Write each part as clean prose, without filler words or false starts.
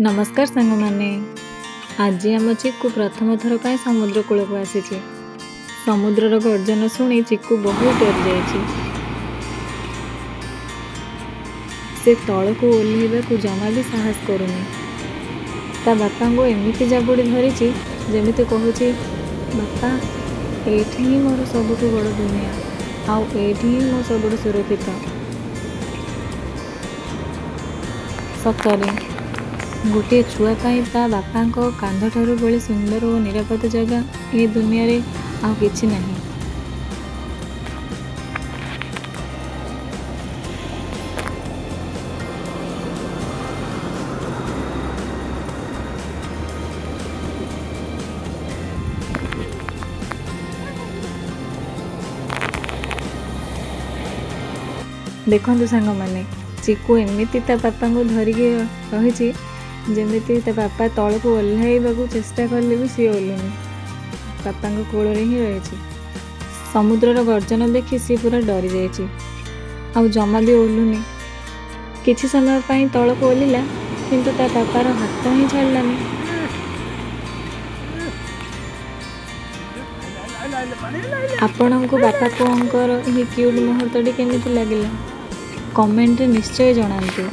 नमस्कार सांग मैंने आज आम चिक्कू प्रथम थर पर समुद्र कूल को आसी। समुद्रर गर्जन शुणी चिक्कू बहुत डरी जाइए। से तल को ओह्लैवा को जमा भी साहस करुनी। ता बापा को एमती जाबुड़ी धरी जमी कहूँ बापा एठी ही मोर सबुठ बड़ दुनिया आउ एठी ही मो सबुठ सुरक्षित। सतरे गोटे छुआपाई ता बापा कांध ठारू बड़ी सुंदर और निरापद जगह ये दुनिया रे आउ किछि नहीं। देखु सांग मैंने चिक्कू एमती ता बापा को धरिकी रही जमीती ता बापा तल को ओह्लैवा चेष्टा कले भी सी ओह्लुनी। बापा कोल ही रही। समुद्रर गर्जन देखी सी पूरा डरी जाइए आउ जमा भी ओह्लुनी। किछि समय पाई तल को ओह्लिला किंतु ता बापार हाथ ही छाड़लानी। आपण को बापा पुअंकर यह क्यूट मुहूर्तटी केमिति लागिला कमेंट निश्चय जणांतु।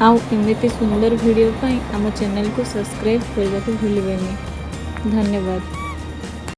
आउ एमती सुंदर वीडियो पाई आम चैनल को सब्सक्राइब करने को भूलिबेनी। धन्यवाद।